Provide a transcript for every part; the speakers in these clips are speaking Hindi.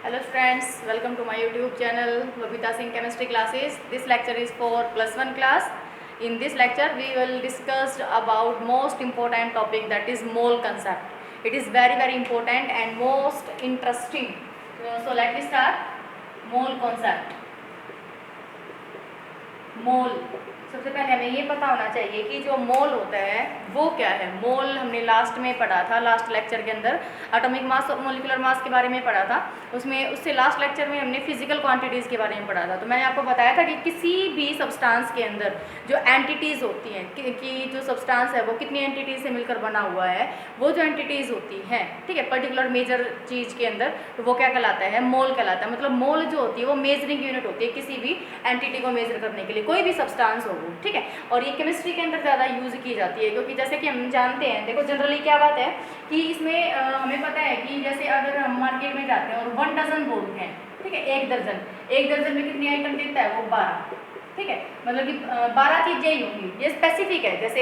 Hello friends, welcome to my YouTube channel Babita Singh Chemistry Classes. This lecture is for +1 class. In this lecture we will discuss about most important topic, that is mole concept. It is very important and most interesting. So let me start. Mole concept. मोल, सबसे पहले हमें ये पता होना चाहिए कि जो मोल होता है वो क्या है। मोल हमने लास्ट में पढ़ा था, लास्ट लेक्चर के अंदर एटॉमिक मास और मोलिकुलर मास के बारे में पढ़ा था। उससे लास्ट लेक्चर में हमने फिजिकल क्वांटिटीज़ के बारे में पढ़ा था। तो मैंने आपको बताया था कि किसी भी सब्सटेंस के अंदर जो एंटिटीज़ होती हैं कि जो सब्सटेंस है वो कितनी एंटिटीज़ से मिलकर बना हुआ है, वो जो एंटिटीज़ होती हैं, ठीक है, पर्टिकुलर मेजर चीज़ के अंदर, तो वो क्या कहलाता है, मोल कहलाता है। मतलब मोल जो होती है वो मेजरिंग यूनिट होती है किसी भी एंटिटी को मेजर करने के लिए, कोई भी सब्सटेंस हो वो, ठीक है। और ये केमिस्ट्री के अंदर ज़्यादा यूज़ की जाती है, क्योंकि जैसे कि हम जानते हैं, देखो जनरली क्या बात है कि इसमें हमें पता है कि जैसे अगर हम मार्केट में जाते हैं और 1 डजन बोलते हैं, ठीक है, एक दर्जन में कितनी आइटम देता है वो 12, ठीक है। मतलब कि 12 चीज़ें ही होंगी, ये स्पेसिफिक है। जैसे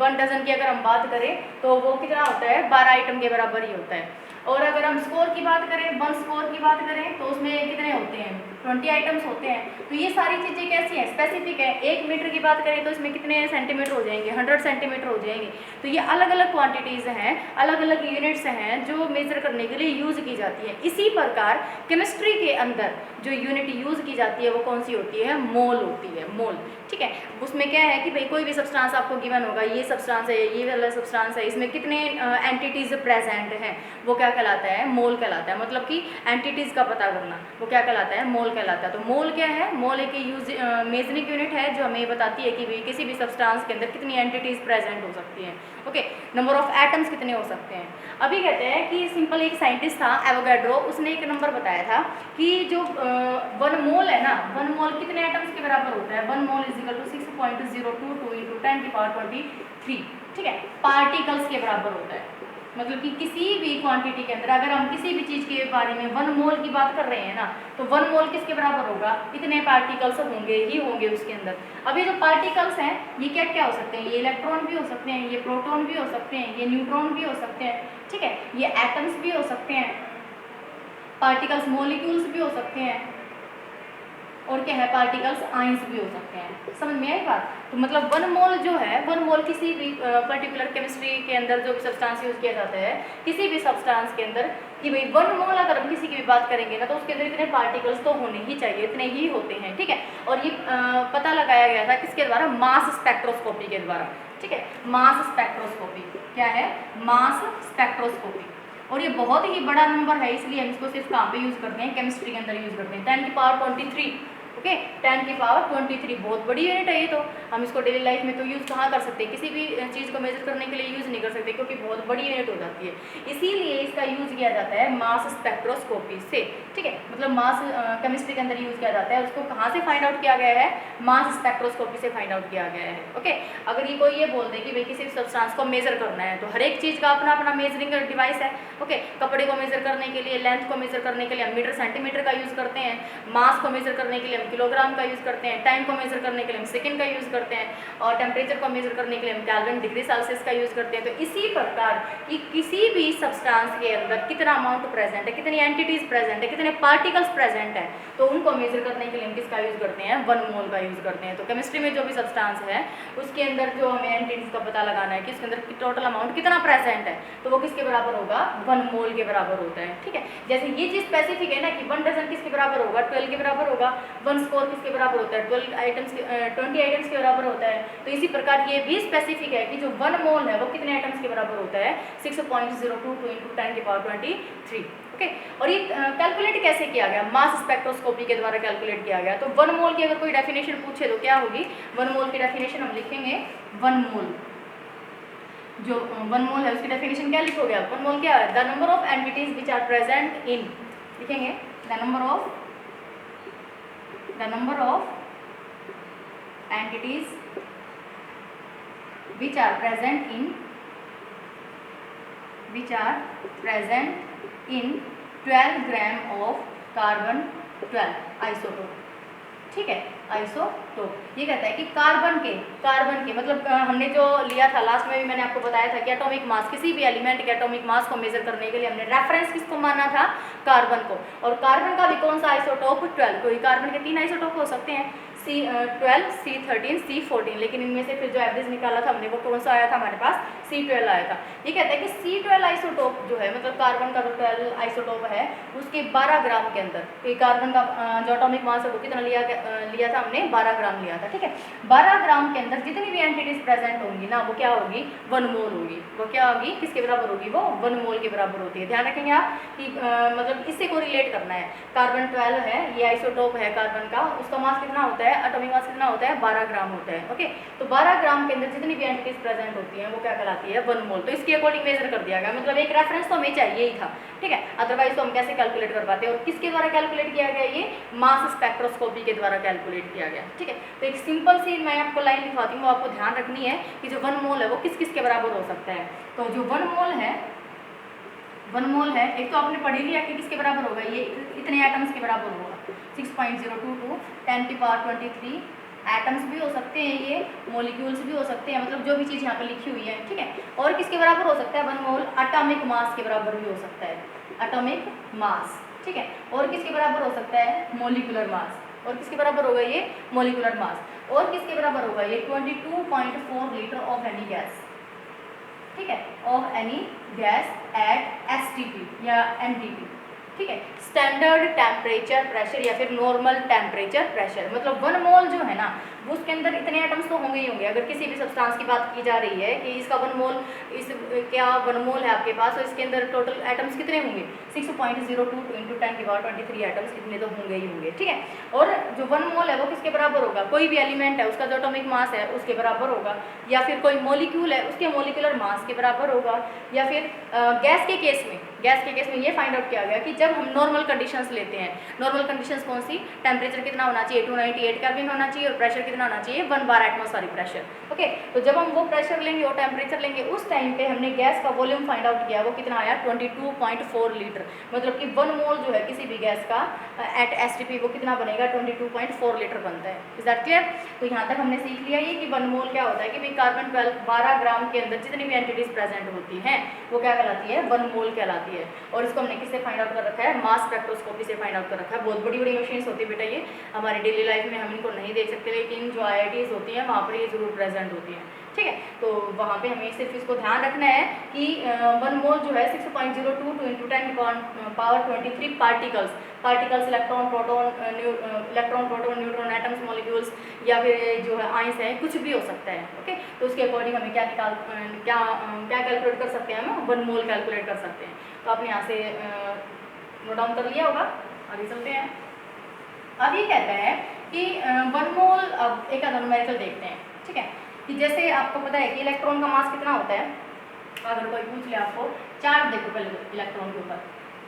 1 डजन की अगर हम बात करें तो वो कितना होता है, 12 आइटम के बराबर ही होता है। और अगर हम स्कोर की बात करें, 1 स्कोर की बात करें, तो उसमें कितने होते हैं, 20 आइटम्स होते हैं। तो ये सारी चीज़ें कैसी हैं, स्पेसिफिक है। 1 मीटर की बात करें तो इसमें कितने सेंटीमीटर हो जाएंगे, 100 सेंटीमीटर हो जाएंगे। तो ये अलग अलग क्वांटिटीज़ हैं, अलग अलग यूनिट्स हैं जो मेजर करने के लिए यूज़ की जाती है। इसी प्रकार केमिस्ट्री के अंदर जो यूनिट यूज़ की जाती है वो कौन सी होती है, मोल होती है, मोल, ठीक है। उसमें क्या है कि भाई कोई भी सब्सटेंस आपको गिवन होगा, ये सब्सटेंस है, ये वाला सब्सटेंस है, इसमें कितने एंटिटीज़ प्रेजेंट हैं, वो क्या कहलाता है, मोल कहलाता है। मतलब कि एंटिटीज़ का पता करना, वो क्या कहलाता है, मोल कहलाता है। तो मोल क्या है, मोल एक मेजरिंग यूनिट है जो हमें बताती है कि भाई किसी भी सब्सटेंस के अंदर कितनी एंटिटीज़ प्रेजेंट हो सकती हैं, ओके। नंबर ऑफ एटम्स कितने हो सकते हैं। अभी कहते हैं कि सिंपल एक साइंटिस्ट था एवोगैड्रो, उसने एक नंबर बताया था कि जो 1 मोल है ना, 1 मोल कितने एटम्स के बराबर होता है, 1 mole is equal to 6.022 into 10⁻23, ठीक है, पार्टिकल्स के बराबर होता है। मतलब कि किसी भी क्वांटिटी के अंदर अगर हम किसी भी चीज़ के बारे में 1 मोल की बात कर रहे हैं ना, तो 1 मोल किसके बराबर होगा, इतने पार्टिकल्स होंगे ही होंगे उसके अंदर। अब ये जो पार्टिकल्स हैं ये क्या क्या हो सकते हैं, ये इलेक्ट्रॉन भी हो सकते हैं, ये प्रोटॉन भी हो सकते हैं, ये न्यूट्रॉन भी हो सकते हैं, ठीक है, ये एटम्स भी हो सकते हैं, पार्टिकल्स मॉलिक्यूल्स भी हो सकते हैं, और क्या है, पार्टिकल्स आइंस भी हो सकते हैं। समझ में आई बात। तो मतलब 1 मोल जो है, 1 मोल किसी भी पर्टिकुलर केमिस्ट्री के अंदर जो भी सब्सटेंस यूज़ किया जाता है, किसी भी सब्सटेंस के अंदर, कि भाई 1 मोल अगर हम किसी की भी बात करेंगे ना, तो उसके अंदर इतने पार्टिकल्स तो होने ही चाहिए, इतने ही होते हैं, ठीक है। और ये पता लगाया गया था किसके द्वारा, मास स्पेक्ट्रोस्कोपी के द्वारा, ठीक है। मास स्पेक्ट्रोस्कोपी क्या है, मास स्पेक्ट्रोस्कोपी। और ये बहुत ही बड़ा नंबर है, इसलिए हम इसको सिर्फ कहाँ पे यूज़ करते हैं, केमिस्ट्री के अंदर यूज़ करते हैं। 10⁻23, ओके, 10⁻23 बहुत बड़ी यूनिट है ये। तो हम इसको डेली लाइफ में तो यूज़ कहाँ कर सकते हैं, किसी भी चीज़ को मेजर करने के लिए यूज़ नहीं कर सकते, क्योंकि बहुत बड़ी यूनिट हो जाती है। इसीलिए इसका यूज़ किया जाता है मास स्पेक्ट्रोस्कोपी से, ठीक है। मतलब मास केमिस्ट्री के अंदर यूज़ किया जाता है, उसको कहाँ से फाइंड आउट किया गया है, मास स्पेक्ट्रोस्कोपी से फाइंड आउट किया गया है, ओके। अगर ये कोई ये बोल दे कि भाई किसी सब्सटेंस को मेजर करना है, तो हर एक चीज़ का अपना अपना मेजरिंग डिवाइस है, ओके। कपड़े को मेजर करने के लिए, लेंथ को मेजर करने के लिए हम मीटर सेंटीमीटर का यूज़ करते हैं, मास को मेजर करने के लिए हम किलोग्राम का यूज़ करते हैं, टाइम को मेजर करने के लिए हम सेकंड का यूज़ करते हैं, और टेम्परेचर को मेजर करने के लिए हम केल्विन डिग्री सेल्सियस का यूज़ करते हैं। तो इसी प्रकार कि किसी भी सब्सटेंस के अंदर कितना अमाउंट प्रेजेंट है, कितनी एंटिटीज प्रेजेंट है, कितने पार्टिकल्स प्रेजेंट है, तो उनको मेजर करने के लिए हम किसका यूज़ करते हैं, 1 मोल का यूज़ करते हैं। तो केमिस्ट्री में जो भी सब्सटेंस है उसके अंदर जो हमें एंटिटीज का पता लगाना है कि इसके अंदर टोटल अमाउंट कितना प्रेजेंट है, तो वो किसके बराबर होगा, 1 मोल के बराबर होता है, ठीक है। जैसे ये चीज़ स्पेसिफिक है ना कि 1 डजन किसके बराबर होगा, 12 के बराबर होगा, 1 स्कोर किसके बराबर होता है, 20 आइटम्स के बराबर होता है। तो इसी प्रकार ये भी स्पेसिफिक है कि जो 1 मोल है वो कितने आइटम्स के बराबर होता है, 6.022 इंटू 10⁻23, ओके। और ये कैलकुलेट कैसे किया गया, मास स्पेक्ट्रोस्कोपी के द्वारा कैलकुलेट किया गया। तो 1 मोल की अगर कोई डेफिनेशन पूछे तो क्या होगी, 1 मोल की डेफिनेशन हम लिखेंगे, 1 मोल जो 1 मोल है उसकी डेफिनेशन क्या लिखोगे आप, 1 मोल क्या है, the number of entities which are present in, लिखेंगे the number of entities which are present in 12 gram of carbon 12 isotopes, ठीक है, आइसोटोप। ये कहता है कि कार्बन के मतलब हमने जो लिया था लास्ट में भी मैंने आपको बताया था कि एटॉमिक मास, किसी भी एलिमेंट के एटॉमिक मास को मेजर करने के लिए हमने रेफरेंस किसको माना था, कार्बन को। और कार्बन का भी कौन सा आइसोटोप, 12। तो कार्बन के 3 आइसोटोप हो सकते हैं, C12, C13, C14, लेकिन इनमें से फिर जो एवरेज निकाला था हमने वो कौन सा आया था हमारे पास, C12 आया था। ये कहता है कि C12 आइसोटोप जो है, मतलब कार्बन का जो 12 आइसोटोप है उसके 12 ग्राम के अंदर, तो कार्बन का जो एटॉमिक मास है वो कितना लिया था हमने, 12 ग्राम लिया था, ठीक है। 12 ग्राम के अंदर जितनी भी एंटिटीज प्रेजेंट होंगी ना, वो क्या होगी, 1 मोल होगी। वो क्या होगी, किसके बराबर होगी, वो 1 मोल के बराबर होती है। ध्यान रखेंगे आप कि मतलब इससे को रिलेट करना है। कार्बन 12 है, ये आइसोटोप है कार्बन का, उसका मास कितना होता है, एटॉमिक मास कितना होता है, 12 ग्राम होता है। ओके, तो 12 ग्राम के अंदर जितनी भी एंटिटीज प्रेजेंट होती हैं वो क्या कहलाती है, 1 मोल। तो इसके अकॉर्डिंग मेजर कर दिया गया, मतलब एक रेफरेंस तो हमें चाहिए ही था, ठीक है, अदरवाइज तो हम कैसे कैलकुलेट कर पाते हैं। और किसके द्वारा कैलकुलेट किया गया, ये मास स्पेक्ट्रोस्कोपी के द्वारा कैलकुलेट किया गया, ठीक है। तो एक सिंपल सी मैं आपको लाइन लिखवाती हूँ, वो आपको ध्यान रखनी है कि जो 1 मोल है वो किस किस के बराबर हो सकता है। तो जो 1 मोल है, एक तो आपने पढ़ ही लिया कि किसके बराबर होगा, ये इतने एटम्स के बराबर होगा, 6.022 10⁻23 एटम्स भी हो सकते हैं, ये मॉलिक्यूल्स भी हो सकते हैं, मतलब जो भी चीज़ यहाँ पे लिखी हुई है, ठीक है। और किसके बराबर हो सकता है 1 मोल, एटॉमिक मास के बराबर भी हो सकता है, एटॉमिक मास, ठीक है। और किसके बराबर हो सकता है, मोलिकुलर मास। और किसके बराबर होगा ये, मोलिकुलर मास। और किसके बराबर होगा ये, 22.4 लीटर ऑफ एनी गैस, ठीक है, of any gas at STP या MTP, ठीक है, स्टैंडर्ड टेम्परेचर प्रेशर या फिर नॉर्मल टेम्परेचर प्रेशर। मतलब 1 मोल जो है ना, वो उसके अंदर इतने एटम्स तो होंगे ही होंगे। अगर किसी भी सब्सटेंस की बात की जा रही है कि इसका 1 मोल, इस क्या 1 मोल है आपके पास, तो इसके अंदर टोटल एटम्स कितने होंगे, 6.02 × 10⁻23 एटम्स, इतने तो होंगे ही होंगे, ठीक है। और जो 1 मोल है वो किसके बराबर होगा, कोई भी एलिमेंट है उसका जो एटॉमिक मास है उसके बराबर होगा, या फिर कोई मॉलिक्यूल है उसके मॉलिक्यूलर मास के बराबर होगा, या फिर गैस के केस में ये फाइंड आउट किया गया कि जब हम नॉर्मल कंडीशंस लेते हैं, नॉर्मल कंडीशंस कौन सी, टेम्परेचर कितना होना चाहिए, 298 केल्विन होना चाहिए, और प्रेशर कितना होना चाहिए, 1 बार एटमॉस्फेरिक प्रेशर। ओके, तो जब हम वो प्रेशर लेंगे और टेम्परेचर लेंगे, उस टाइम पे हमने गैस का वॉल्यूम फाइंड आउट किया, वो कितना आया, 22.4 लीटर। मतलब कि 1 मोल जो है किसी भी गैस का एट STP वो कितना बनेगा, 22.4 लीटर बनता है। Is that clear. तो यहाँ तक हमने सीख लिया ये कि 1 मोल क्या होता है कि भाई कार्बन 12 ग्राम के अंदर जितनी भी एंटिटीज प्रेजेंट होती हैं वो क्या कहलाती है, 1 मोल कहलाती है। और इसको हमने किससे फाइंड आउट कर रखा है, मास स्पेक्ट्रोस्कोपी से फाइंड आउट कर रखा है। बहुत बड़ी बड़ी मशीन्स होती है बेटा, ये हमारी डेली लाइफ में हम इनको नहीं देख सकते, लेकिन जो IITs होती हैं वहाँ पर ये जरूर प्रेजेंट होती हैं, ठीक है। तो वहाँ पे हमें सिर्फ इसको ध्यान रखना है कि 1 मोल जो है 6.02 × 10⁻23 particles electron proton neutron atoms molecules या फिर जो है आइंस हैं, कुछ भी हो सकता है। ओके, तो उसके अकॉर्डिंग हमें क्या कैलकुलेट कर सकते हैं, हम 1 मोल कैलकुलेट कर सकते हैं। तो आपने यहाँ से नोट डाउन कर लिया होगा, आगे चलते हैं। अब ये कहता है कि 1 मोल, अब एक न्यूमेरिकल देखते हैं, ठीक है, कि जैसे आपको पता है कि इलेक्ट्रॉन का मास कितना होता है। अगर कोई पूछ ले आपको, चार्ज देखो पहले इलेक्ट्रॉन के ऊपर,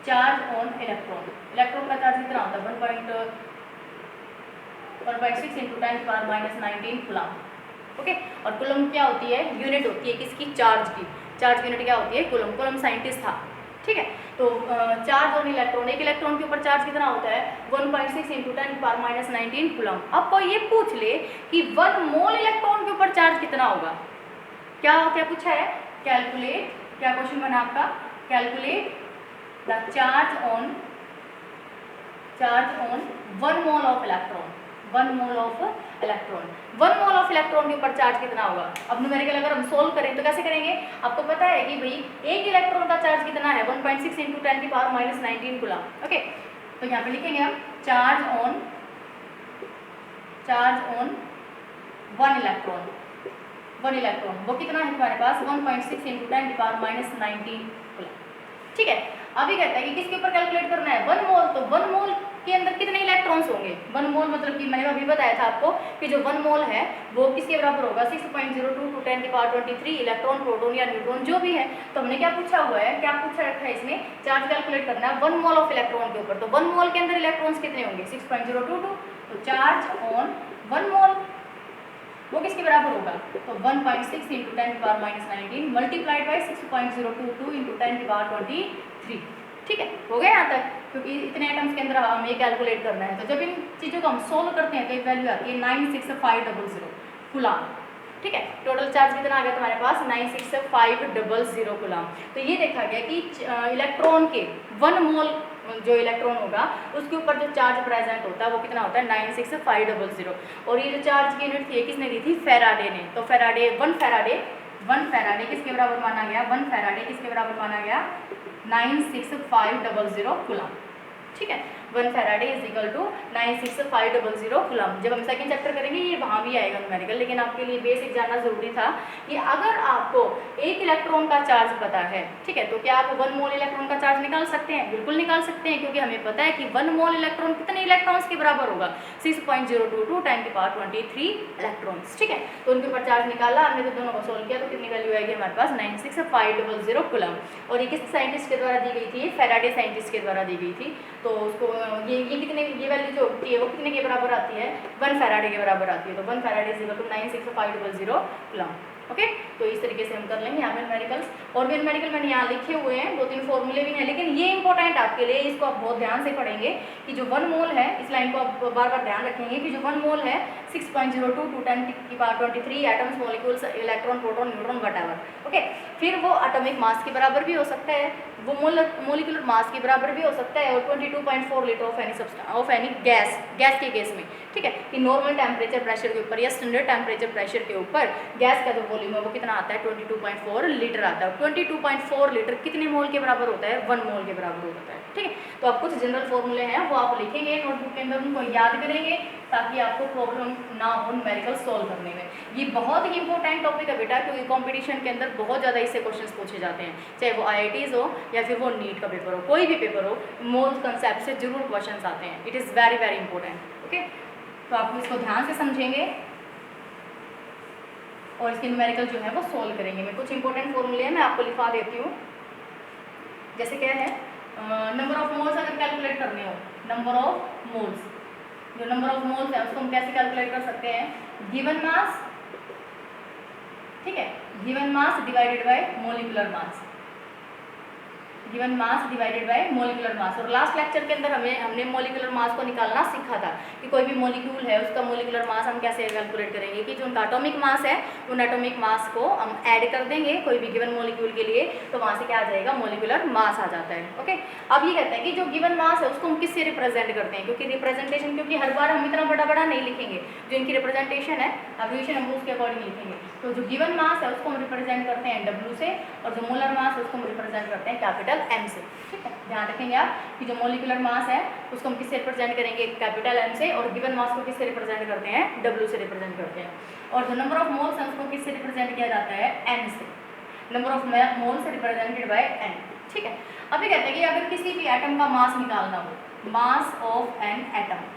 चार्ज ऑन इलेक्ट्रॉन का चार्ज कितना होता है, 1.6 × 10⁻⁻19 कूलम। ओके, और कूलम क्या होती है, यूनिट होती है किसकी, चार्ज की। चार्ज यूनिट क्या होती है, कूलम साइंटिस्ट था, ठीक है। तो चार्ज ऑन इलेक्ट्रॉन, एक इलेक्ट्रॉन के ऊपर चार्ज कितना होता है, 1.6 × 10⁻⁻19 कूलम। अब कोई ये पूछ ले कि 1 मोल इलेक्ट्रॉन के ऊपर चार्ज कितना होगा, क्या पूछा है, कैलकुलेट, क्या क्वेश्चन बना आपका, calculate the charge on 1 mole of electron. 1 mole of electron के ऊपर चार्ज कितना होगा। अब न्यूमेरिकल अगर हम सोल्व करें तो कैसे करेंगे, आपको पता है कि भाई एक इलेक्ट्रॉन का चार्ज कितना है, 1.6 × 10⁻⁻19 कूलम। ओके, तो यहाँ पे लिखेंगे हम चार्ज ऑन 1 इलेक्ट्रॉन, वो कितना है तुम्हारे पास, 1.6 × 10⁻⁻19 कूलम, ठीक है। अभी कहता है कि किसके ऊपर कैलकुलेट करना है, 1 मोल। तो 1 मोल के अंदर कितने इलेक्ट्रॉन्स होंगे, 1 मोल मतलब कि मैंने अभी बताया था आपको कि जो 1 मोल है वो किसके बराबर होगा, 6.02 × 10⁻23 इलेक्ट्रॉन प्रोटॉन या न्यूट्रॉन जो भी है। तो हमने क्या पूछा हुआ है, क्या पूछा रखा है इसमें, चार्ज कैलकुलेट करना है 1 मोल ऑफ इलेक्ट्रॉन के ऊपर। तो 1 मोल के अंदर इलेक्ट्रॉन्स कितने होंगे, 6.022। तो चार्ज ऑन 1 मोल वो किसके बराबर होगा, तो 1.6 × 10⁻⁻19 मल्टीप्लाइड बाई 6.022 × 10⁻23, ठीक है। हो गया यहाँ तक। क्योंकि इतने आइटम्स के अंदर हमें ये कैलकुलेट करना है। तो जब इन चीज़ों को हम सोल्व करते हैं तो एक वैल्यू आती है 96500 कूलाम। ठीक है, टोटल चार्ज कितना आ गया तुम्हारे पास 96500 कूलाम। तो ये देखा गया कि इलेक्ट्रॉन के 1 मोल जो इलेक्ट्रॉन होगा उसके ऊपर जो चार्ज प्रेजेंट होता है वो कितना होता है 96500। और ये जो चार्ज की यूनिट थी किसने दी थी, फेराडे ने। तो फेराडे 1 फेराडे किसके बराबर माना गया, 1 फेराडे किसके बराबर माना गया 96500 कूलाम। ठीक है, 1 faraday is equal to 96500 coulomb. जब हम सेकंड चैप्टर करेंगे ये वहाँ भी आएगा न्यूमेरिकल, लेकिन आपके लिए बेसिक जानना जरूरी था कि अगर आपको एक इलेक्ट्रॉन का चार्ज पता है, ठीक है, तो क्या आप 1 मोल इलेक्ट्रॉन का चार्ज निकाल सकते हैं? बिल्कुल निकाल सकते हैं, क्योंकि हमें पता है कि 1 मोल इलेक्ट्रॉन कितने इलेक्ट्रॉन्स के बराबर होगा 6.022 10 की पावर 23 इलेक्ट्रॉन्स। ठीक है, तो उनके ऊपर चार्ज निकाला हमने, तो दोनों को सोल्व किया तो कितनी वैल्यू आएगी हमारे पास 96500 कूलाम। और ये किस साइंटिस्ट के द्वारा दी गई थी, फेराडे साइंटिस्ट के द्वारा दी गई थी। तो उसको ये कितने, ये वैल्यू जो होती है वो कितने के बराबर आती है 1 फेराडे के बराबर आती है। तो 1 faraday is equal to 96500 coulomb. Okay, तो इस तरीके से हम कर लेंगे यहाँ पे न्यूमेरिकल्स। और भी न्यूमेरिकल मैंने यहाँ लिखे हुए हैं, 2-3 फॉर्मूले भी हैं, लेकिन ये इंपॉर्टेंट आपके लिए, इसको आप बहुत ध्यान से पढ़ेंगे कि जो 1 मोल है, इस लाइन को आप बार बार ध्यान रखेंगे कि जो 1 मोल है 6.02 10 की power 23 atoms, molecules, electron, proton, neutron, whatever. Okay, फिर वो एटॉमिक मास के बराबर भी हो सकता है, वो मोलिकुलर मास के बराबर भी हो सकता है, और 22.4 लीटर ऑफ एनी गैस के केस में। ठीक है, कि नॉर्मल टेम्परेचर प्रेशर के ऊपर या स्टैंडर्ड टेम्परेचर प्रेशर के ऊपर गैस का जो वॉल्यूम है वो कितना आता है 22.4 लीटर आता है। 22.4 लीटर कितने मोल के बराबर होता है 1 मोल के बराबर होता है। ठीक है, तो आप कुछ जनरल फॉर्मूले हैं वो आप लिखेंगे नोटबुक के अंदर, उनको याद करेंगे ताकि आपको प्रॉब्लम ना हो न्यूमेरिकल सॉल्व करने में। ये बहुत ही इंपॉर्टेंट टॉपिक है बेटा, क्योंकि कंपटीशन के अंदर बहुत ज़्यादा इससे क्वेश्चंस पूछे जाते हैं, चाहे वो IITs हो या फिर वो नीट का पेपर हो, कोई भी पेपर हो, मोल कंसेप्ट से जरूर क्वेश्चंस आते हैं। It is very very important. Okay, तो आप इसको ध्यान से समझेंगे और इसके न्यूमेरिकल जो है वो सोल्व करेंगे। मैं कुछ इंपॉर्टेंट फॉर्मूले हैं मैं आपको लिखा देती हूँ। जैसे क्या है, नंबर ऑफ मोल्स अगर कैलकुलेट करने हो, नंबर ऑफ मोल्स, जो नंबर ऑफ मोल्स है उसको हम कैसे कैलकुलेट कर सकते हैं, गिवन मास, ठीक है, given mass divided by molecular mass, given mass divided by molecular मास। और लास्ट लेक्चर के अंदर हमने मोलिकुलर मास को निकालना सीखा था कि कोई भी मोलिक्यूल है उसका मोलिकुलर मास हम कैसे कैलकुलेट करेंगे, कि जो उनका एटॉमिक मास है उन एटॉमिक मास को हम ऐड कर देंगे कोई भी गिवन मोलिक्यूल के लिए, तो वहाँ से क्या आ जाएगा मोलिकुलर मास आ जाता है। ओके, अब ये कहते हैं कि जो गिवन मास है उसको हम किससे रिप्रेजेंट करते हैं, क्योंकि रिप्रेजेंटेशन, क्योंकि हर बार हम इतना बड़ा बड़ा नहीं लिखेंगे, जो इनकी रिप्रेजेंटेशन है एब्रिविएशन हम उसके अकॉर्डिंग लिखेंगे। तो जो गिवन मास है उसको हम रिप्रेजेंट करते हैं W से, और जो मोलर मास है उसको हम रिप्रेजेंट करते हैं कैपिटल M से। ठीक है, ध्यान रखेंगे आप कि जो मोलिकुलर मास है उसको हम किससे रिप्रेजेंट करेंगे कैपिटल M से, और गिवन मास को किससे रिप्रेजेंट करते हैं W से रिप्रेजेंट करते हैं। और जो नंबर ऑफ मोल्स है उसको किससे रिप्रेजेंट किया जाता है N से, number of moles represented by N। ठीक है, अभी कहते हैं कि अगर किसी भी एटम का मास निकालना हो, मास ऑफ एन एटम,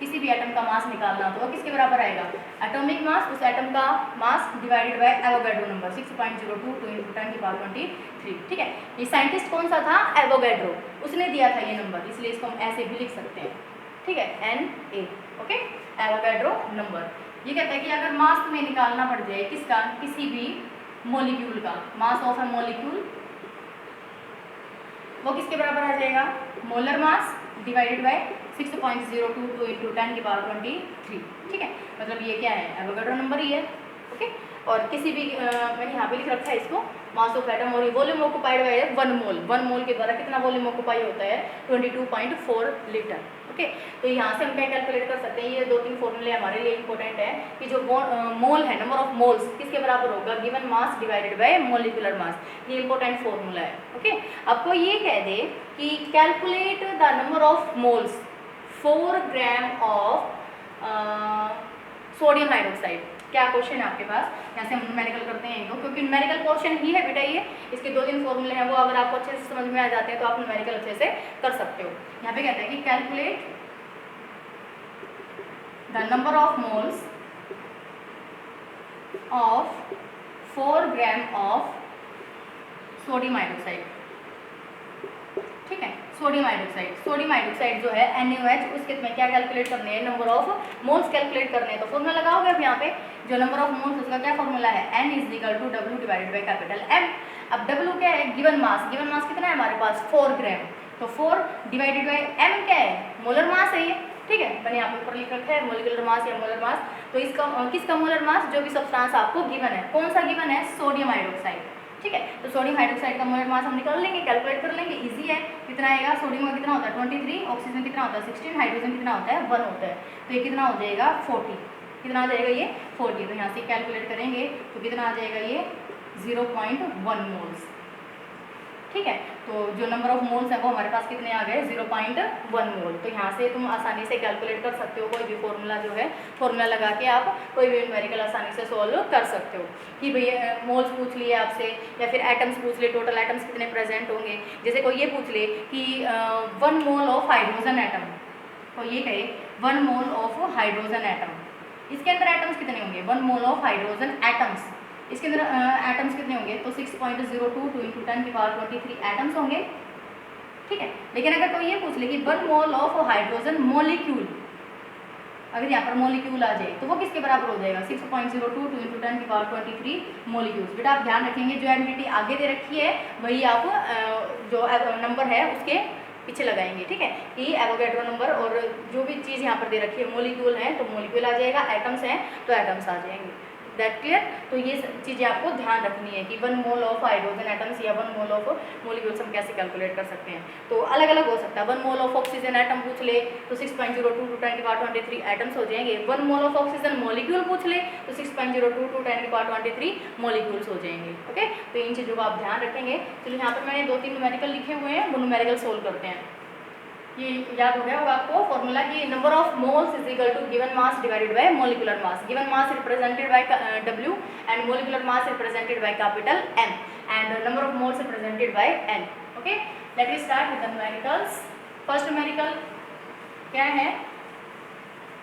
किसी भी एटम का मास निकालना तो किसके बराबर आएगा, एटॉमिक मास, उस एटम का मास डिवाइडेड बाय एवोगैड्रो नंबर 6.022 × 10 की पावर 23। ठीक है, ये साइंटिस्ट कौन सा था, एवोगैड्रो, उसने दिया था ये नंबर, इसलिए इसको हम ऐसे भी लिख सकते हैं। ठीक है, Na। Okay, Avogadro number. ये कहता है कि अगर मास तुम्हें निकालना पड़ जाए किसका, किसी भी मोलिक्यूल का, मास ऑफ ए मोलिक्यूल, वो किसके बराबर आ जाएगा, मोलर मास डिवाइडेड बाय 6.022 × 10 की पावर 23। ठीक है, मतलब ये क्या है, एवोगैड्रो नंबर ही है। ओके, और किसी भी मैंने यहाँ पे लिख रखा है इसको, मास ऑफ एटम, और ये वॉल्यूम ऑक्युपाइड बाय 1 मोल, 1 मोल के द्वारा कितना वॉल्यूम ऑक्युपाई होता है 22.4 लीटर। ओके, तो यहाँ से हम क्या कैलकुलेट कर सकते हैं, ये 2-3 फॉर्मूले हमारे लिए इंपॉर्टेंट है कि जो मोल है, नंबर ऑफ मोल्स किसके बराबर होगा, given mass divided by molecular मास, ये इंपॉर्टेंट फॉर्मूला है। ओके, आपको ये कह दे कि calculate the number of moles 4 gram of sodium hydroxide. क्या क्वेश्चन है आपके पास, यहाँ से हम न्यूमेरिकल करते हैं इनको, क्योंकि न्यूमेरिकल पोर्शन ही है बेटा ये, इसके 2-3 फॉर्मूले हैं, वो अगर आपको अच्छे से समझ में आ जाते हैं तो आप न्यूमेरिकल अच्छे से कर सकते हो। यहाँ पे कहते हैं कि calculate the number of moles of 4 gram of sodium hydroxide. ठीक है, सोडियम हाइड्रोक्साइड जो है NaOH, उसके में क्या कैलकुलेट करने हैं, नंबर ऑफ मोल्स कैलकुलेट करने हैं। तो फॉर्मूला लगाओगे अब यहाँ पे, जो नंबर ऑफ मोल्स उसका क्या फॉर्मूला है, N = W divided by capital M। अब W क्या है, गिवन मास, गिवन मास कितना है हमारे पास 4 ग्राम, तो 4 डिवाइडेड बाई m क्या है, मोलर मास है ये, ठीक है। मैंने यहाँ पे ऊपर लिख रखा है मोलिकुलर मास या मोलर मास। तो इसका किसका मोलर मास, जो भी सब्सटेंस आपको गिवन है, कौन सा गिवन है, सोडियम हाइड्रोक्साइड, ठीक है। तो सोडियम हाइड्रोक्साइड का मोलर मास हम निकाल लेंगे, कैलकुलेट कर लेंगे, इजी है। कितना आएगा, सोडियम का कितना होता है 23, ऑक्सीजन कितना होता है 16, हाइड्रोजन कितना होता है 1 होता है। तो ये कितना हो जाएगा 40, कितना आ जाएगा ये 40। तो यहाँ से कैलकुलेट करेंगे तो कितना आ जाएगा ये 0.1 मोल्स, ठीक है। तो जो नंबर ऑफ मोल्स है वो हमारे पास कितने आ गए 0.1 मोल। तो यहाँ से तुम आसानी से कैलकुलेट कर सकते हो, कोई भी फॉर्मूला जो है फॉर्मूला लगा के आप कोई भी न्यूमेरिकल आसानी से सॉल्व कर सकते हो। कि भैया मोल्स पूछ लिए आपसे, या फिर एटम्स पूछ लिए, टोटल एटम्स कितने प्रेजेंट होंगे। जैसे कोई ये पूछ ले कि 1 मोल ऑफ हाइड्रोजन एटम, तो ये कहे 1 मोल ऑफ हाइड्रोजन एटम, इसके अंदर एटम्स कितने होंगे 1 मोल ऑफ हाइड्रोजन एटम्स, इसके अंदर एटम्स कितने होंगे, तो 6.022 × 10⁻23 एटम्स होंगे, ठीक है। लेकिन अगर कोई ये पूछ ले कि 1 मोल ऑफ हाइड्रोजन मॉलिक्यूल, अगर यहाँ पर मॉलिक्यूल आ जाए तो वो किसके बराबर हो जाएगा 6.022 × 10⁻23 मॉलिक्यूल्स। बेटा आप ध्यान रखेंगे जो एंटिटी आगे दे रखी है वही आप जो नंबर है उसके पीछे लगाएंगे, ठीक है। कि एवोगैड्रो नंबर और जो भी चीज़ यहाँ पर दे रखी है, मॉलिक्यूल है तो मॉलिक्यूल आ जाएगा, एटम्स हैं तो एटम्स आ जाएंगे। That clear. तो ये चीज़ें आपको ध्यान रखनी है कि 1 मोल ऑफ हाइड्रोजन एटम्स या 1 मोल ऑफ मॉलिक्यूल्स हम कैसे कैलकुलेट कर सकते हैं। तो अलग अलग हो सकता है, 1 मोल ऑफ ऑक्सीजन एटम पूछ ले तो 6.022 × 10⁻23 एटम्स हो जाएंगे। 1 मोल ऑफ ऑक्सीजन मॉलिक्यूल पूछ ले तो 6.022 × 10⁻23 मॉलिक्यूल्स हो जाएंगे, ओके। तो इन चीज़ों का आप ध्यान रखेंगे। चलो यहाँ पर मैंने 2-3 न्यूमेरिकल लिखे हुए हैं, वो न्यूमेरिकल सोल्व करते हैं। ये याद हो गया होगा आपको फॉर्मूला कि number of moles is equal to given mass divided by molecular mass. Given mass represented by W and molecular mass represented by capital M and number of moles represented by N, okay. Let us start with the numericals. First numerical क्या है,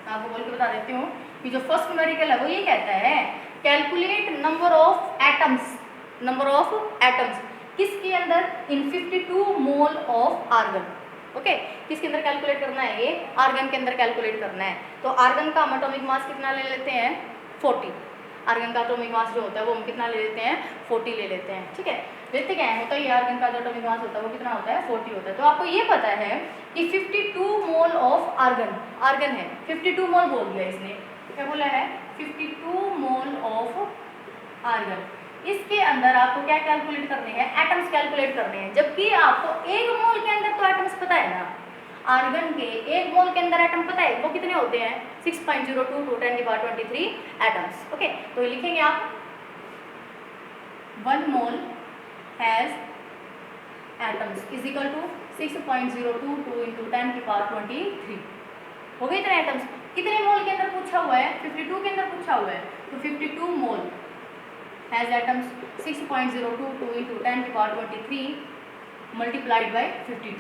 मैं आपको बोल के बता देती हूँ कि जो फर्स्ट न्यूमेरिकल है वो ये कहता है calculate number of atoms, number of atoms किसके अंदर इन 52 मोल ऑफ आर्गन, ओके। किसके अंदर कैलकुलेट करना है, ये आर्गन के अंदर कैलकुलेट करना है। तो आर्गन का हम एटॉमिक मास कितना ले लेते हैं 40, आर्गन का एटॉमिक मास जो होता है वो हम कितना ले लेते हैं 40 ले लेते हैं, ठीक है। लेते क्या है होता है, आर्गन का जो एटॉमिक मास होता है वो कितना होता है 40 होता है। तो आपको ये पता है कि 52 मोल ऑफ आर्गन, आर्गन है 52 मोल बोल दिया इसने, क्या बोला है 52 मोल ऑफ आर्गन। इसके अंदर आपको क्या कैलकुलेट करने हैं, एटम्स कैलकुलेट करने हैं। जबकि आपको 1 मोल के अंदर तो एटम्स पता है ना, आर्गन के 1 मोल के अंदर एटम पता है वो कितने होते हैं 6.022 × 10⁻23 एटम्स, ओके। तो ये लिखेंगे आप 1 mole has atoms is equal to 6.022 × 10⁻23। हो गए इतने एटम्स। कितने मोल के अंदर पूछा हुआ है 52 के अंदर पूछा हुआ है, तो 52 मोल हैज एटम्स 6.022 × 10⁻23 मल्टीप्लाइड बाय 52,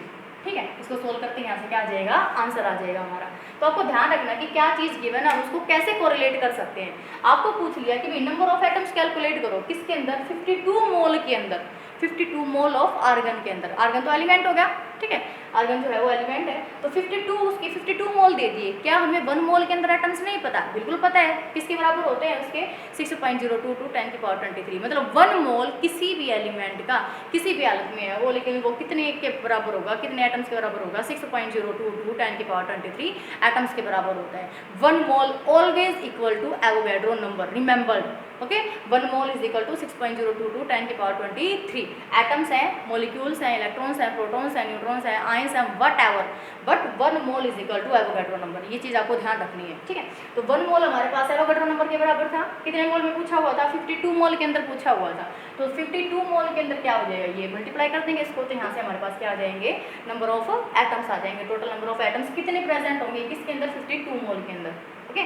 ठीक है। इसको सोल्व करते हैं, यहाँ से क्या आ जाएगा आंसर आ जाएगा हमारा। तो आपको ध्यान रखना कि क्या चीज़ गिवन है उसको कैसे कोरिलेट कर सकते हैं। आपको पूछ लिया कि भाई नंबर ऑफ एटम्स कैलकुलेट करो किसके अंदर 52 मोल के अंदर, 52 मोल ऑफ आर्गन के अंदर। आर्गन तो एलिमेंट हो गया, ठीक है, आर्गन जो है वो एलिमेंट है। तो 52 उसकी 52 मोल दे दिए। क्या हमें 1 मोल के अंदर एटम्स नहीं पता, बिल्कुल पता है। किसके बराबर होते हैं उसके 6.022 × 10⁻23, मतलब 1 मोल किसी भी एलिमेंट का किसी भी हालत में है वो, लेकिन वो कितने के बराबर होगा, कितने एटम्स के बराबर होगा 6.022 × 10⁻23 एटम्स के बराबर होता है। 1 mole always equal to Avogadro number, remembered, okay. 1 mole is equal to 6.022 × 10⁻23 atoms हैं, मॉलिक्यूल्स हैं, इलेक्ट्रॉन्स हैं, प्रोटॉन्स हैं, न्यूट्रॉन्स हैं, आयंस हैं, whatever, but 1 mole is equal to Avogadro number. ये चीज़ आपको ध्यान रखनी है, ठीक है। तो 1 मोल हमारे पास एवोगैड्रो नंबर के बराबर था। कितने मोल में पूछा हुआ था 52 मोल के अंदर पूछा हुआ था। तो 52 मोल के अंदर क्या हो जाएगा, ये मल्टीप्लाई कर देंगे इसको, तो यहाँ से हमारे पास क्या आ जाएंगे नंबर ऑफ एटम्स आ जाएंगे। टोटल नंबर ऑफ एटम्स कितने प्रेजेंट होंगे किसके अंदर 52 मोल के अंदर, ओके।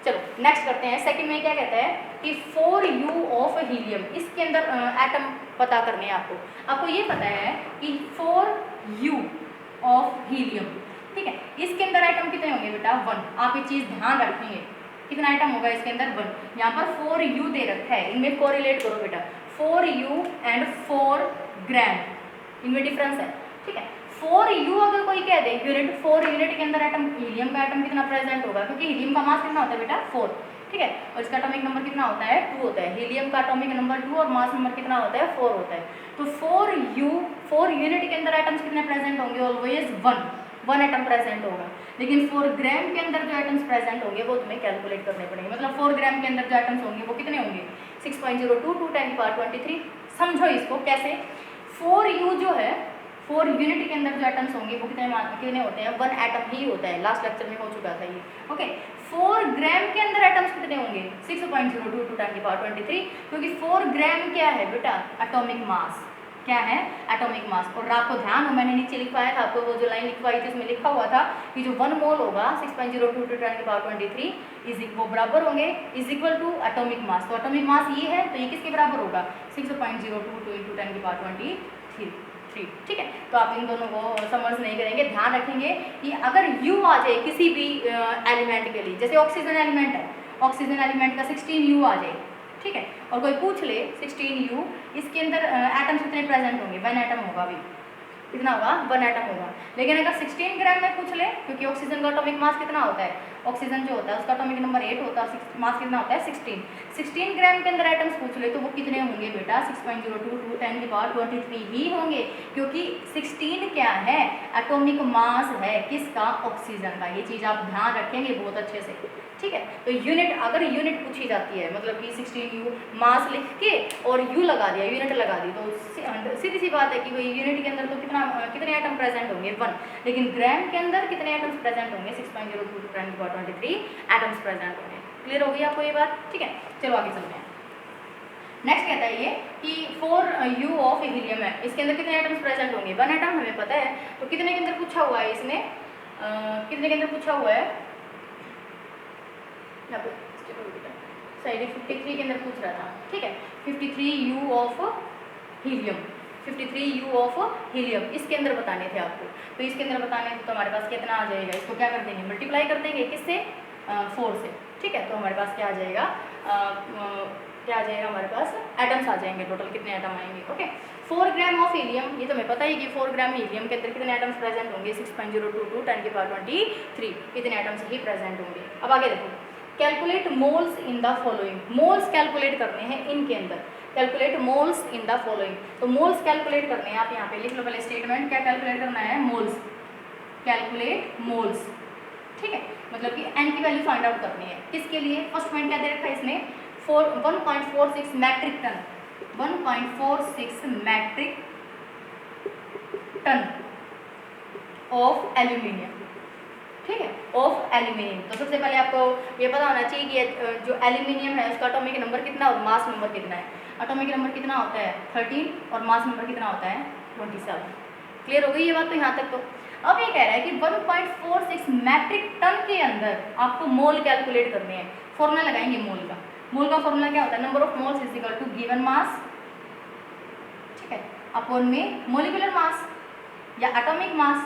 चलो नेक्स्ट करते हैं। सेकंड में क्या कहता है कि 4U ऑफ हीलियम, इसके अंदर एटम पता करने हैं आपको। आपको ये पता है कि 4U ऑफ हीलियम, ठीक है, इसके अंदर एटम कितने होंगे बेटा 1। आप ये चीज़ ध्यान रखेंगे कितना आइटम होगा इसके अंदर 1। यहाँ पर 4U दे रखा है, इनमें कोरिलेट करो बेटा 4U एंड 4 ग्राम, इनमें डिफरेंस है, ठीक है। 4U अगर कोई कह दे यूनिट, 4 यूनिट के अंदर एटम हीलियम का एटम कितना प्रेजेंट होगा, क्योंकि हीलियम का मास कितना होता है बेटा 4। ठीक है। और इसका एटॉमिक नंबर कितना होता है 2 होता है। हीलियम का एटॉमिक नंबर 2 और मास नंबर कितना होता है 4 होता है। तो 4 यूनिट के अंदर एटम्स कितने प्रेजेंट होंगे, ऑलवेज 1 एटम प्रेजेंट होगा। लेकिन 4 ग्राम के अंदर जो एटम्स प्रेजेंट होंगे वो तुम्हें कैलकुलेट करने पड़ेंगे। मतलब 4 ग्राम के अंदर जो एटम्स होंगे वो कितने होंगे 6.02 × 10⁻23। समझो इसको कैसे, 4U जो है 4 यूनिट के अंदर जो एटम्स होंगे वो कितने होते हैं 1 एटम ही होता है। लास्ट लेक्चर में हो चुका था ये। ओके, 4 ग्राम के अंदर एटम्स कितने होंगे 6.02 × 10⁻23, क्योंकि 4 ग्राम क्या है बेटा एटॉमिक मास, क्या है एटॉमिक मास। और आपको ध्यान हो मैंने नीचे लिखवाया था आपको, वो जो लाइन लिखवाई थी उसमें लिखा हुआ था कि जो 1 मोल होगा 6.02 × 10⁻23 वो बराबर होंगे is equal to atomic mass. तो एटॉमिक मास ये है तो ये किसके बराबर होगा 6.022 × 10⁻23। ठीक है, तो आप इन दोनों को समझ नहीं करेंगे, ध्यान रखेंगे कि अगर U आ जाए किसी भी एलिमेंट के लिए, जैसे ऑक्सीजन एलिमेंट है, ऑक्सीजन एलिमेंट का 16U आ जाए, ठीक है, और कोई पूछ ले 16U इसके अंदर एटम्स कितने प्रेजेंट होंगे 1 एटम होगा, अभी कितना होगा 1 एटम होगा। लेकिन अगर 16 ग्राम में पूछ ले, क्योंकि ऑक्सीजन का एटॉमिक मास कितना होता है, ऑक्सीजन जो होता है उसका एटॉमिक नंबर 8 होता है और मास कितना होता है 16 ग्राम के अंदर एटम्स पूछ ले तो वो कितने होंगे बेटा 6.02 × 10⁻23 ही होंगे, क्योंकि 16 क्या है एटॉमिक मास है किसका ऑक्सीजन का। ये चीज़ आप ध्यान रखेंगे बहुत अच्छे से, ठीक है। तो यूनिट, अगर यूनिट पूछी जाती है मतलब कि 16U मास लिख के और U लगा दिया, यूनिट लगा दी, तो सीधी सी बात है कि भाई यूनिट के अंदर तो कितने एटम प्रेजेंट होंगे 1, लेकिन ग्राम के अंदर कितने एटम्स प्रेजेंट होंगे 6.02 × 10⁻23 एटम्स प्रेजेंट होंगे। क्लियर हो गई आपको ये बात, ठीक है। चलो आगे चलते हैं। नेक्स्ट कहता है ये कि 4U ऑफ हीलियम है, इसके अंदर कितने एटम्स प्रेजेंट होंगे 1 एटम, हमें पता है। तो कितने के अंदर पूछा हुआ है इसने, कितने के अंदर पूछा हुआ है साइड 53 के अंदर पूछ रहा था, ठीक है। 53U of helium, 53U of helium इसके अंदर बताने थे आपको। तो इसके अंदर बताने थे तो हमारे पास कितना आ जाएगा, इसको क्या कर देंगे मल्टीप्लाई कर देंगे किससे 4 से, ठीक है। तो हमारे पास क्या आ जाएगा क्या आ जाएगा हमारे पास एटम्स आ जाएंगे, टोटल कितने एटम आएंगे। ओके, 4 ग्राम ऑफ हीलियम, ये तो हमें पता ही कि 4 ग्राम हीलियम के अंदर कितने एटम्स प्रेजेंट होंगे 6.022 × 10⁻23 इतने एटम्स ही प्रेजेंट होंगे। अब आगे देखो, calculate moles in the following, moles calculate करने हैं इनके अंदर, calculate moles in the following. तो मोल्स कैलकुलेट करने हैं, आप यहाँ पे लिख लो पहले स्टेटमेंट, क्या कैलकुलेट करना है मोल्स, कैलकुलेट मोल्स, ठीक है। मतलब कि n की वैल्यू फाइंड आउट करनी है, किसके लिए, फर्स्ट पॉइंट क्या दे रखा है इसमें 1.46 metric ton, 1.46 metric ton of aluminium, ठीक है, ऑफ एल्यूमिनियम। तो सबसे पहले आपको ये पता होना चाहिए कि जो एल्यूमिनियम है उसका एटॉमिक नंबर कितना और मास नंबर कितना है। एटॉमिक नंबर कितना होता है 13 और मास नंबर कितना होता है 27। क्लियर हो गई ये बात। तो यहाँ तक तो अब ये कह रहा है कि 1.46 मैट्रिक टन के अंदर आपको मोल कैलकुलेट करने हैं। फॉर्मूला लगाएंगे मोल का, मोल का फॉर्मूला क्या होता है, number of moles is equal to given mass, ठीक है, अपॉन में मोलिकुलर मास या एटॉमिक मास,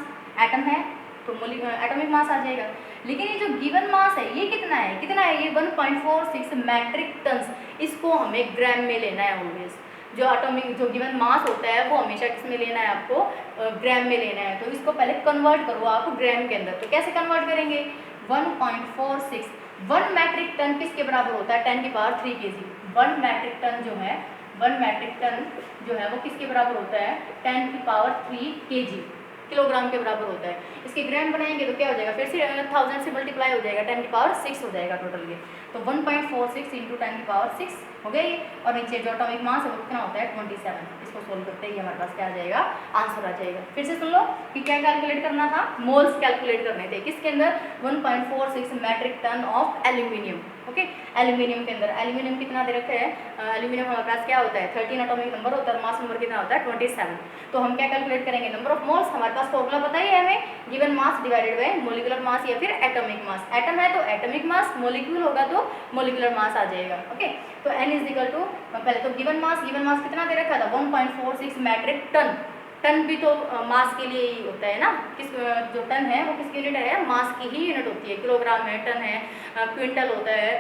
एटम है तो एटॉमिक मास आ जाएगा। लेकिन ये जो गिवन मास है ये कितना है, कितना है ये 1.46 मैट्रिक टन्स, इसको हमें ग्राम में लेना है ऑलवेज। जो एटॉमिक जो गिवन मास होता है वो हमेशा किस में लेना है आपको ग्राम में लेना है। तो इसको पहले कन्वर्ट करो आप ग्राम के अंदर। तो कैसे कन्वर्ट करेंगे 1.46 1 मैट्रिक टन किसके बराबर होता है 10⁻³ kg। 1 मैट्रिक टन जो है 1 मैट्रिक टन जो है वो किसके बराबर होता है 10⁻³ kg, किलोग्राम के बराबर होता है। इसके ग्राम बनाएंगे तो क्या हो जाएगा, फिर से 1000 से मल्टीप्लाई हो जाएगा 10⁻6 हो जाएगा टोटल ये। तो 1.46 × 10⁻6 हो गई। और नीचे जो एटॉमिक मास है वो कितना होता है 27। इसको सोल्व करते ही हमारे पास क्या आ जाएगा आंसर आ जाएगा। फिर से सुन लो कि क्या कैलकुलेट करना था, मोल्स कैलकुलेट करने थे किसके अंदर 1.46 metric ton of aluminium. Okay, aluminium के अंदर एल्यूमिनियम कितना दे रखा है, एल्यूमिनियम हमारे पास क्या होता है 13 एटॉमिक नंबर होता है और मास नंबर कितना होता है 27। तो हम क्या कैलकुलेट करेंगे नंबर ऑफ मोल्स, हमारे पास फॉर्मूला पता ही है हमें, given mass divided by molecular mass या फिर एटॉमिक मास। एटम है तो एटॉमिक मास, मोलिक्यूल होगा तो मोलिकुलर मास आ जाएगा। ओके, तो n इज इक्वल टू पहले तो गिवन मास कितना दे रखा था 1.46 मैट्रिक टन। टन भी तो मास के लिए ही होता है ना, किस जो टन है वो किसकी यूनिट है, मास की ही यूनिट होती है। किलोग्राम है, टन है, क्विंटल होता है,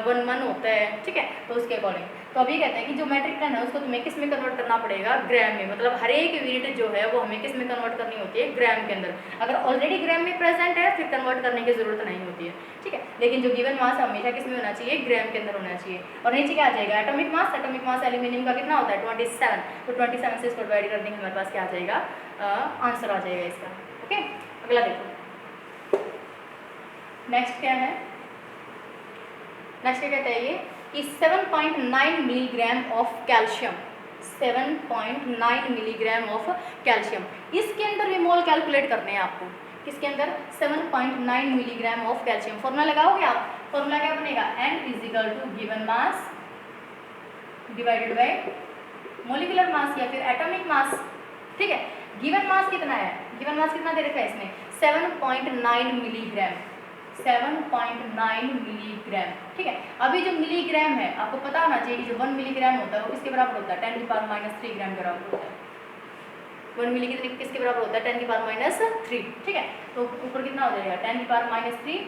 1 मन होता है, ठीक है। तो उसके अकॉर्डिंग तो अभी कहते हैं कि जो मेट्रिक टन है उसको तुम्हें किस में कन्वर्ट करना पड़ेगा, ग्राम में। मतलब हर एक यूनिट जो है वो हमें किस में कन्वर्ट करनी होती है, ग्राम के अंदर। अगर ऑलरेडी ग्राम में प्रेजेंट है फिर कन्वर्ट करने की जरूरत नहीं होती है, ठीक है। लेकिन जो गिवन मास हमेशा किस में होना चाहिए, ग्राम के अंदर होना चाहिए। और नीचे क्या आ जाएगा, atomic mass. Atomic mass aluminium का कितना होता है, 27। तो 27 से इसको डिवाइड कर देंगे, हमारे पास क्या आ जाएगा, आंसर आ जाएगा इसका। ओके, अगला देखो नेक्स्ट क्या है। नेक्स्ट क्या कहता है ये कि 7.9 milligram of calcium, 7.9 milligram of calcium, इसके अंदर भी मोल कैलकुलेट करने हैं आपको। किसके अंदर, 7.9 मिलीग्राम ऑफ कैल्शियम। फॉर्मूला लगाओगे आप, फॉर्मूला क्या बनेगा, N is equal to given mass divided by molecular mass या फिर एटॉमिक मास, ठीक है। गिवन मास कितना है, गिवन मास कितना दे रखा है इसने, 7.9 मिलीग्राम, 7.9 मिलीग्राम, ठीक है। अभी जो मिलीग्राम है आपको पता होना चाहिए कि जो 1 मिलीग्राम होता है वो किसके बराबर होता है, 10⁻³ ग्राम के बराबर होता है। 1 मिली किसके बराबर होता है, 10⁻3, ठीक है। तो ऊपर कितना हो जाएगा, 10⁻³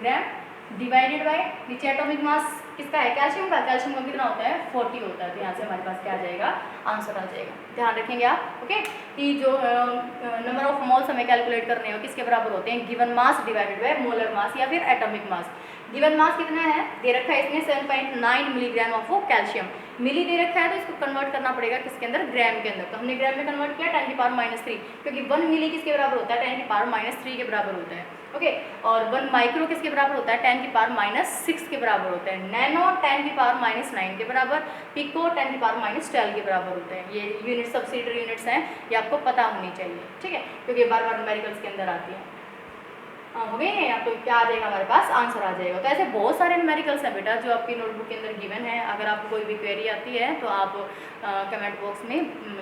ग्राम डिवाइडेड बाय नीचे एटॉमिक मास किसका है, कैल्शियम का। कैल्शियम का कितना होता है, 40 होता है। तो यहाँ से हमारे पास क्या आ जाएगा, आंसर आ जाएगा। ध्यान रखेंगे आप, ओके। कि जो नंबर ऑफ मोल्स हमें कैलकुलेट करने हो किसके बराबर होते हैं, given mass divided by molar mass या फिर एटॉमिक मास। गिवन मास कितना है, दे रखा है इसमें 7.9 मिलीग्राम ऑफ कैल्शियम। मिली दे रखा है तो इसको कन्वर्ट करना पड़ेगा किसके अंदर, ग्राम के अंदर। तो हमने ग्राम में कन्वर्ट किया 10⁻³ क्योंकि 1 मिली किसके बराबर होता है, 10⁻³ के बराबर होता है, ओके। और 1 माइक्रो किसके बराबर होता है, 10⁻6 के बराबर होता है। नैनो 10⁻9 के बराबर, पिको 10⁻12 के बराबर होते हैं। ये यूनिट सब्सिडरी यूनिट्स हैं, ये आपको पता होनी चाहिए, ठीक है, क्योंकि बार बार न्यूमेरिकल्स के अंदर आती है। हो गए हैं, तो क्या आ जाएगा हमारे पास, आंसर आ जाएगा। तो ऐसे बहुत सारे न्यूमेरिकल्स हैं बेटा जो आपकी नोटबुक के अंदर गिवन है। अगर आपको कोई भी क्वेरी आती है तो आप कमेंट बॉक्स में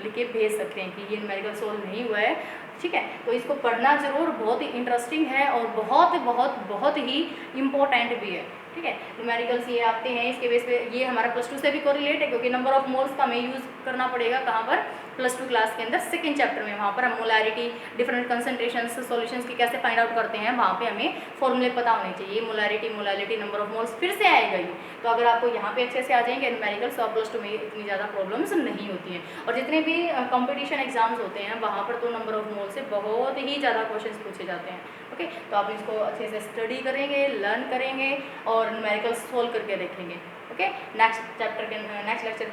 लिख के भेज सकते हैं कि ये न्यूमेरिकल सोल्व नहीं हुआ है, ठीक है। तो इसको पढ़ना जरूर, बहुत ही इंटरेस्टिंग है और बहुत बहुत बहुत ही इम्पोर्टेंट भी है, ठीक है। न्यूमेरिकल्स ये आते हैं, इसके बेस पे ये हमारा +2 से भी कोरिलेट है क्योंकि नंबर ऑफ मोल्स का हमें यूज़ करना पड़ेगा कहाँ पर, +2 क्लास के अंदर सेकंड चैप्टर में। वहाँ पर हम मोलैरिटी, डिफरेंट कंसंट्रेशंस, सॉल्यूशंस की कैसे फाइंड आउट करते हैं, वहाँ पे हमें फॉर्मूले पता होने चाहिए। Molarity, molality, number of moles फिर से आएगा ये। तो अगर आपको यहाँ पे अच्छे से आ जाएंगे न्यूमेरिकल्स, तो +2 में इतनी ज़्यादा प्रॉब्लम्स नहीं होती हैं। और जितने भी कॉम्पिटिशन एग्जाम्स होते हैं वहाँ पर तो नंबर ऑफ मोल से बहुत ही ज़्यादा क्वेश्चन पूछे जाते हैं, ओके। तो आप इसको अच्छे से स्टडी करेंगे, लर्न करेंगे और न्यूमेरिकल्स सोल्व करके देखेंगे, ओके। नेक्स्ट लेक्चर के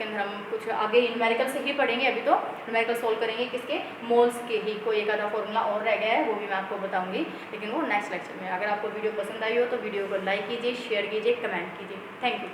अंदर हम कुछ आगे न्यूमेरिकल से ही पढ़ेंगे। अभी तो न्यूमेरिकल सोल्व करेंगे किसके, मोल्स के ही। कोई एक आधा फॉर्मूला और रह गया है वो भी मैं आपको बताऊंगी, लेकिन वो नेक्स्ट लेक्चर में। अगर आपको वीडियो पसंद आई हो तो वीडियो को लाइक कीजिए, शेयर कीजिए, कमेंट कीजिए। Thank you.